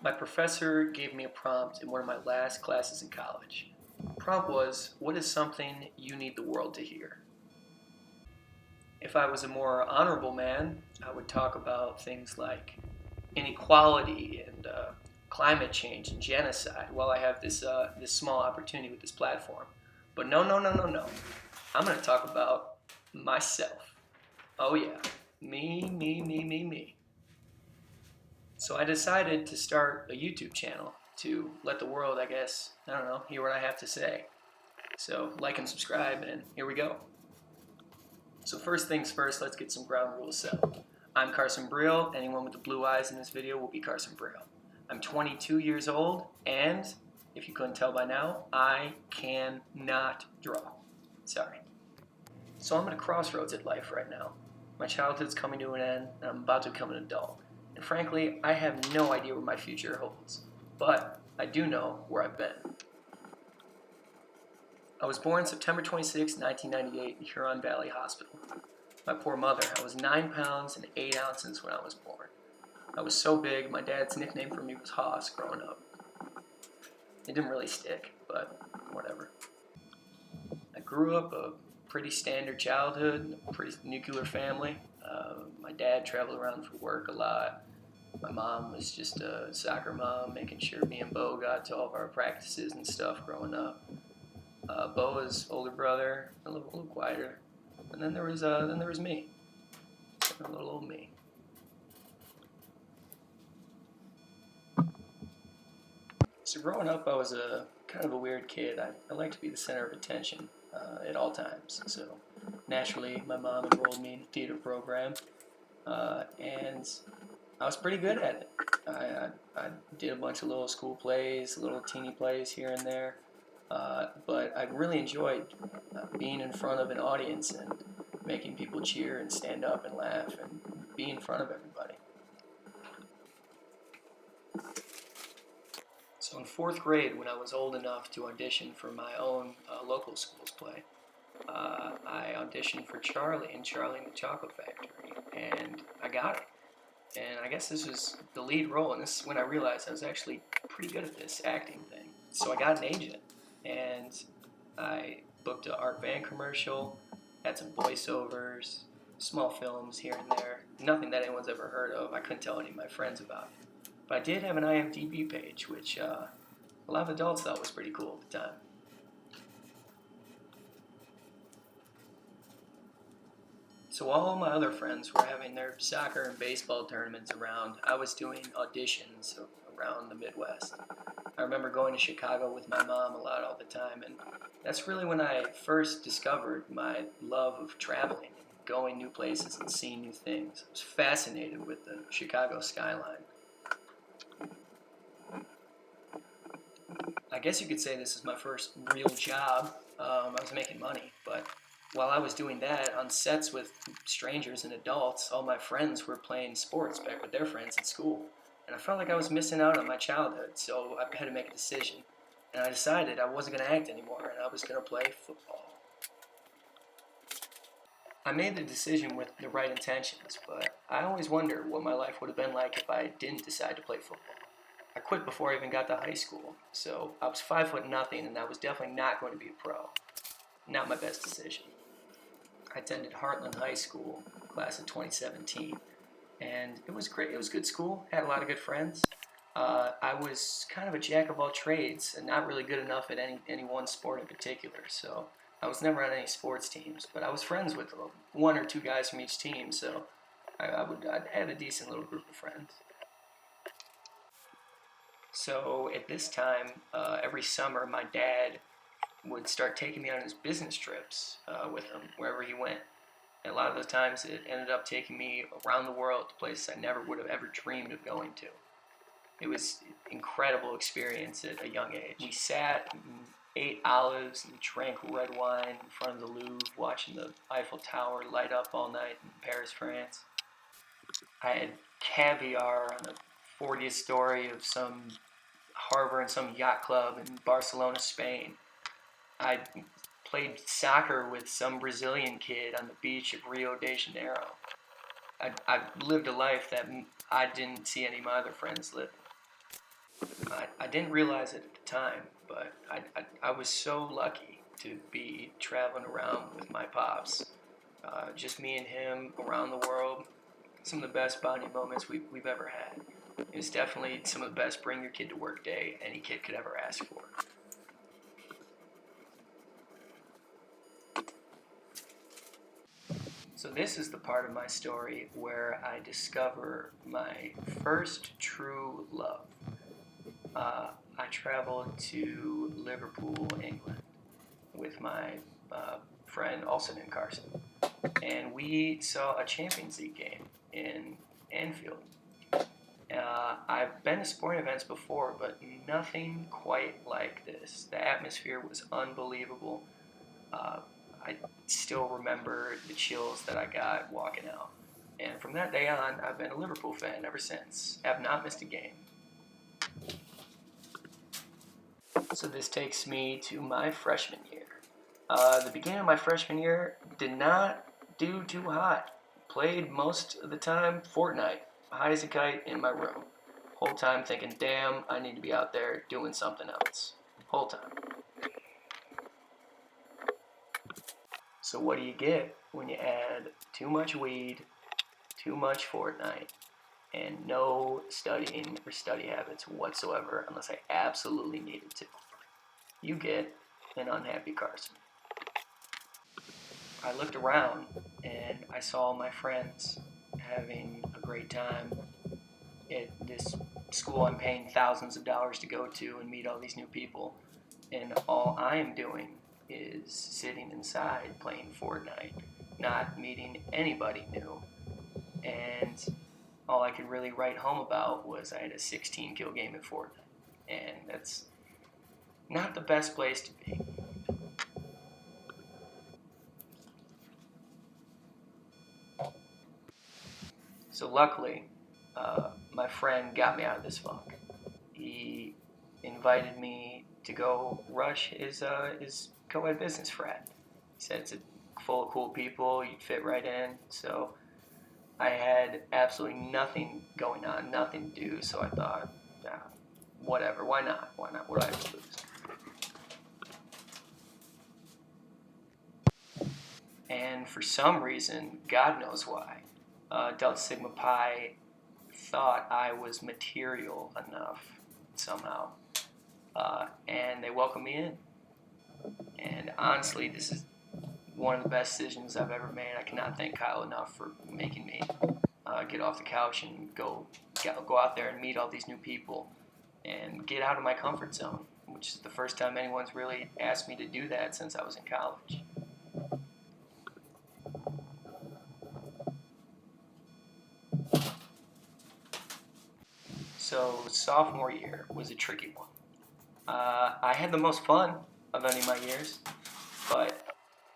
My professor gave me a prompt in one of my last classes in college. The prompt was, what is something you need the world to hear? If I was a more honorable man, I would talk about things like inequality and climate change and genocide while I have this small opportunity with this platform. But no, no, no, no, no. I'm going to talk about myself. Oh, yeah. Me, me, me, me, me. So I decided to start a YouTube channel to let the world, I guess, I don't know, hear what I have to say. So like and subscribe, and here we go. So first things first, let's get some ground rules set. I'm Carson Breault. Anyone with the blue eyes in this video will be Carson Breault. I'm 22 years old, and if you couldn't tell by now, I cannot draw. Sorry. So I'm at a crossroads at life right now. My childhood's coming to an end, and I'm about to become an adult. And frankly, I have no idea what my future holds. But I do know where I've been. I was born September 26, 1998 in Huron Valley Hospital. My poor mother, I was 9 pounds and 8 ounces when I was born. I was so big, my dad's nickname for me was Hoss growing up. It didn't really stick, but whatever. I grew up a pretty standard childhood, a pretty nuclear family. My dad traveled around for work a lot. My mom was just a soccer mom, making sure me and Bo got to all of our practices and stuff growing up. Bo was older brother, a little quieter, and then there was me, a little old me. So growing up, I was a kind of a weird kid. I liked to be the center of attention at all times. So naturally, my mom enrolled me in a theater program, and I was pretty good at it. I did a bunch of little school plays, little teeny plays here and there, but I really enjoyed being in front of an audience and making people cheer and stand up and laugh and be in front of everybody. So in fourth grade, when I was old enough to audition for my own local school's play, I auditioned for Charlie in Charlie and the Chocolate Factory, and I got it. And I guess this was the lead role, and this is when I realized I was actually pretty good at this acting thing. So I got an agent, and I booked an Art Van commercial, had some voiceovers, small films here and there. Nothing that anyone's ever heard of. I couldn't tell any of my friends about it. But I did have an IMDb page, which a lot of adults thought was pretty cool at the time. So while all my other friends were having their soccer and baseball tournaments around, I was doing auditions around the Midwest. I remember going to Chicago with my mom a lot all the time, and that's really when I first discovered my love of traveling, going new places and seeing new things. I was fascinated with the Chicago skyline. I guess you could say this is my first real job. I was making money, but while I was doing that on sets with strangers and adults, all my friends were playing sports back with their friends at school. And I felt like I was missing out on my childhood, so I had to make a decision. And I decided I wasn't going to act anymore, and I was going to play football. I made the decision with the right intentions, but I always wonder what my life would have been like if I didn't decide to play football. I quit before I even got to high school, so I was 5'0", and I was definitely not going to be a pro. Not my best decision. I attended Heartland High School, class of 2017, and it was great. It was good school. Had a lot of good friends. I was kind of a jack of all trades and not really good enough at any one sport in particular, so I was never on any sports teams. But I was friends with one or two guys from each team, so I'd have a decent little group of friends. So at this time, every summer, my dad would start taking me on his business trips with him wherever he went. And a lot of the times it ended up taking me around the world to places I never would have ever dreamed of going to. It was an incredible experience at a young age. We sat and ate olives and drank red wine in front of the Louvre, watching the Eiffel Tower light up all night in Paris, France. I had caviar on the 40th story of some harbor in some yacht club in Barcelona, Spain. I played soccer with some Brazilian kid on the beach of Rio de Janeiro. I lived a life that I didn't see any of my other friends live. I didn't realize it at the time, but I was so lucky to be traveling around with my pops. Just me and him around the world. Some of the best bonding moments we've ever had. It's definitely some of the best bring your kid to work day any kid could ever ask for. So this is the part of my story where I discover my first true love. I traveled to Liverpool, England, with my friend, also named Carson, and we saw a Champions League game in Anfield. I've been to sporting events before, but nothing quite like this. The atmosphere was unbelievable. Uh, I still remember the chills that I got walking out. And from that day on, I've been a Liverpool fan ever since. Have not missed a game. So this takes me to my freshman year. The beginning of my freshman year did not do too hot. Played most of the time Fortnite, high as a kite in my room. Whole time thinking, damn, I need to be out there doing something else. Whole time. So what do you get when you add too much weed, too much Fortnite, and no studying or study habits whatsoever unless I absolutely needed to? You get an unhappy Carson. I looked around and I saw my friends having a great time at this school I'm paying thousands of dollars to go to and meet all these new people. And all I am doing is sitting inside playing Fortnite, not meeting anybody new. And all I could really write home about was I had a 16 kill game in Fortnite. And that's not the best place to be. So luckily, my friend got me out of this funk. He invited me to go rush his co-ed business frat. He said it's full of cool people, you'd fit right in. So I had absolutely nothing going on, nothing to do. So I thought, whatever, why not? Why not? What do I have to lose? And for some reason, God knows why, Delta Sigma Pi thought I was material enough somehow, and they welcomed me in. And honestly, this is one of the best decisions I've ever made. I cannot thank Kyle enough for making me get off the couch and go out there and meet all these new people and get out of my comfort zone, which is the first time anyone's really asked me to do that since I was in college. So sophomore year was a tricky one. I had the most fun of any of my years, but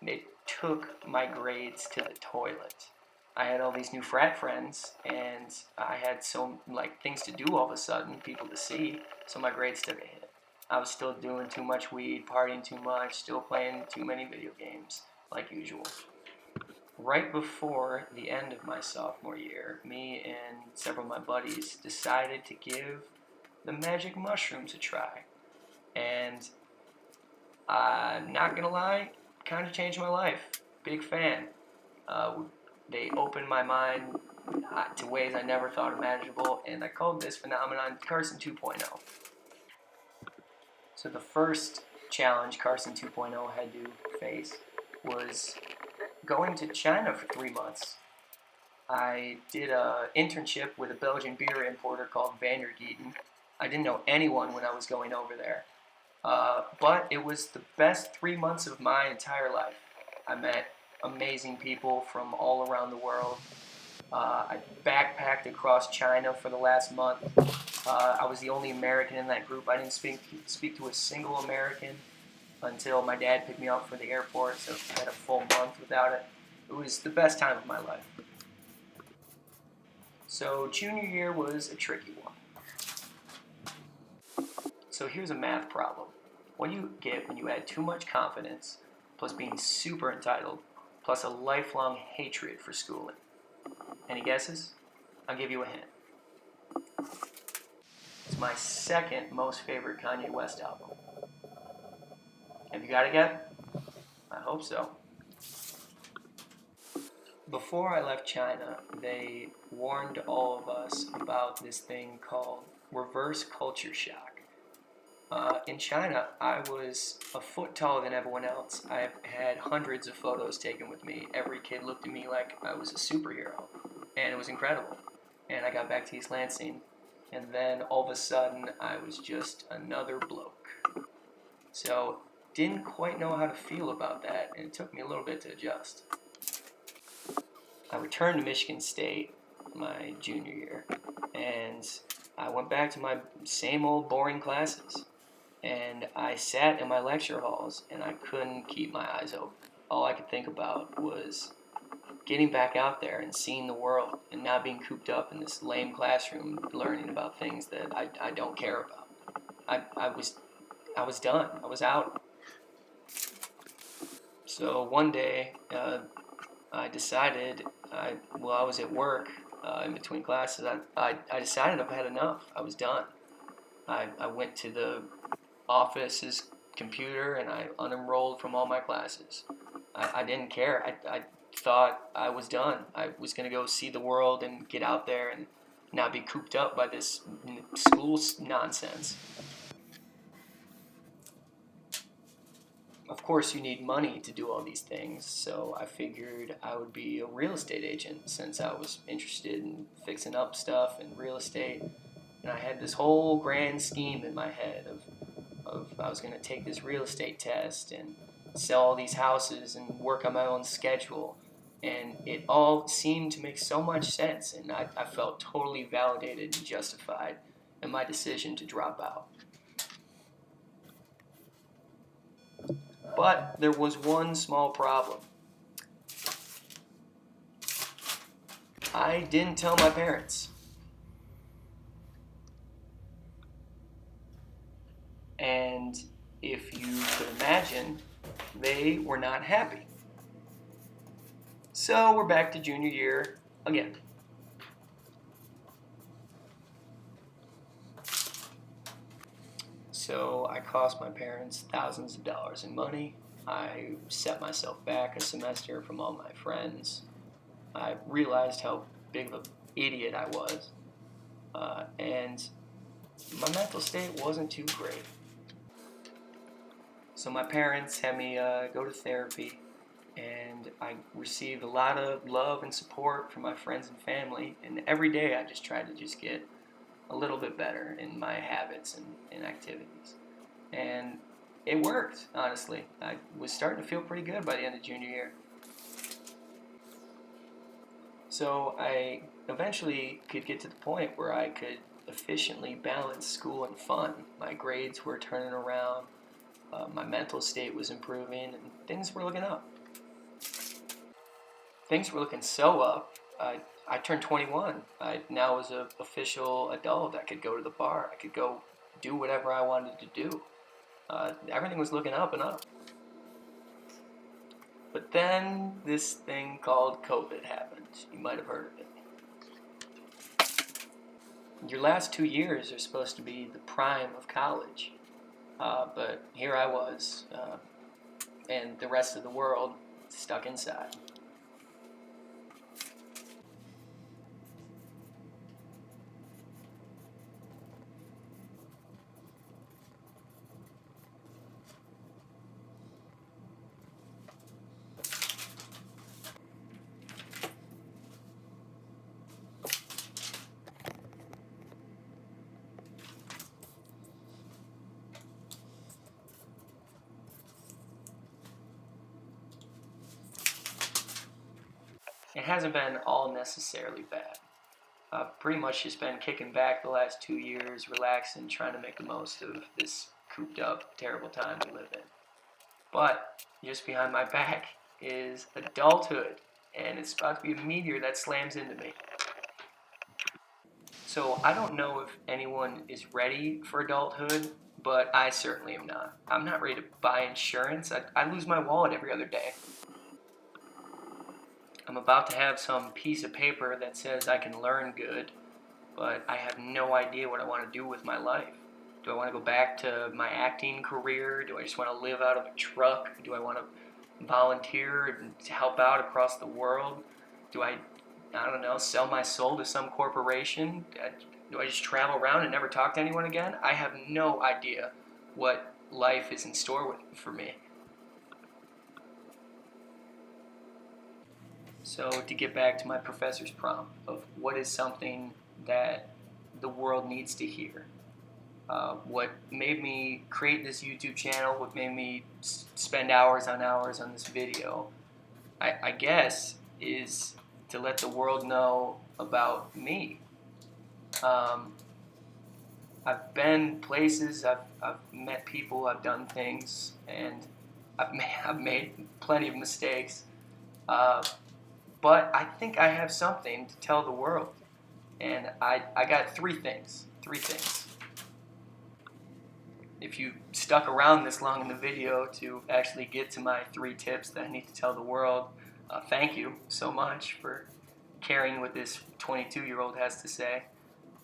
it took my grades to the toilet. I had all these new frat friends, and I had things to do all of a sudden, people to see, so my grades took a hit. I was still doing too much weed, partying too much, still playing too many video games, like usual. Right before the end of my sophomore year, me and several of my buddies decided to give the magic mushrooms a try. And I'm not gonna lie, kind of changed my life. Big fan. Uh, they opened my mind to ways I never thought imaginable, and I called this phenomenon Carson 2.0. So the first challenge Carson 2.0 had to face was going to China for 3 months. I did an internship with a Belgian beer importer called Vandergeeten. I didn't know anyone when I was going over there. But it was the best 3 months of my entire life. I met amazing people from all around the world. I backpacked across China for the last month. I was the only American in that group. I didn't speak to a single American until my dad picked me up from the airport, so I had a full month without it. It was the best time of my life. So junior year was a tricky one. So here's a math problem. What do you get when you add too much confidence, plus being super entitled, plus a lifelong hatred for schooling? Any guesses? I'll give you a hint. is my second most favorite Kanye West album. Have you got it yet? I hope so. Before I left China, they warned all of us about this thing called reverse culture shock. In China, I was a foot taller than everyone else. I had hundreds of photos taken with me. Every kid looked at me like I was a superhero, and it was incredible. And I got back to East Lansing, and then all of a sudden, I was just another bloke. So, didn't quite know how to feel about that, and it took me a little bit to adjust. I returned to Michigan State my junior year, and I went back to my same old boring classes. And I sat in my lecture halls, and I couldn't keep my eyes open. All I could think about was getting back out there and seeing the world, and not being cooped up in this lame classroom learning about things that I don't care about. I was done. I was out. So one day, I decided, I was at work in between classes. I decided I've had enough. I was done. I went to the office's computer and I unenrolled from all my classes. I didn't care. I thought I was done. I was going to go see the world and get out there and not be cooped up by this school nonsense. Of course, you need money to do all these things, so I figured I would be a real estate agent since I was interested in fixing up stuff and real estate. And I had this whole grand scheme in my head of I was going to take this real estate test and sell all these houses and work on my own schedule. And it all seemed to make so much sense, and I felt totally validated and justified in my decision to drop out. But there was one small problem. I didn't tell my parents. And if you could imagine, they were not happy. So we're back to junior year again. So I cost my parents thousands of dollars in money. I set myself back a semester from all my friends. I realized how big of an idiot I was. And my mental state wasn't too great. So my parents had me go to therapy, and I received a lot of love and support from my friends and family. And every day I just tried to just get a little bit better in my habits and activities. And it worked, honestly. I was starting to feel pretty good by the end of junior year. So I eventually could get to the point where I could efficiently balance school and fun. My grades were turning around, my mental state was improving, and things were looking up. Things were looking so up. I turned 21. I now was an official adult. I could go to the bar. I could go do whatever I wanted to do. Everything was looking up and up. But then this thing called COVID happened. You might have heard of it. Your last 2 years are supposed to be the prime of college. But here I was, and the rest of the world stuck inside. It hasn't been all necessarily bad. I've pretty much just been kicking back the last 2 years, relaxing, trying to make the most of this cooped up, terrible time we live in. But just behind my back is adulthood, and it's about to be a meteor that slams into me. So I don't know if anyone is ready for adulthood, but I certainly am not. I'm not ready to buy insurance. I lose my wallet every other day. I'm about to have some piece of paper that says I can learn good, but I have no idea what I want to do with my life. Do I want to go back to my acting career? Do I just want to live out of a truck? Do I want to volunteer and help out across the world? Do I don't know, sell my soul to some corporation? Do I just travel around and never talk to anyone again? I have no idea what life is in store for me. So to get back to my professor's prompt of what is something that the world needs to hear, what made me create this YouTube channel, what made me spend hours on this video, I guess, is to let the world know about me. Um, I've been places, I've met people, I've done things, and I've made plenty of mistakes. Uh, but I think I have something to tell the world. And I got three things. Three things. If you stuck around this long in the video to actually get to my 3 tips that I need to tell the world, thank you so much for caring what this 22-year-old has to say.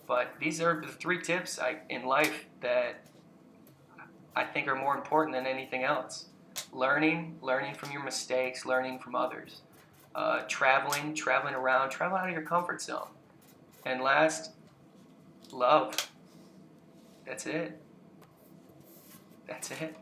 But these are the 3 tips in life that I think are more important than anything else. Learning from your mistakes, learning from others. Traveling around, travel out of your comfort zone. And last, love. That's it. That's it.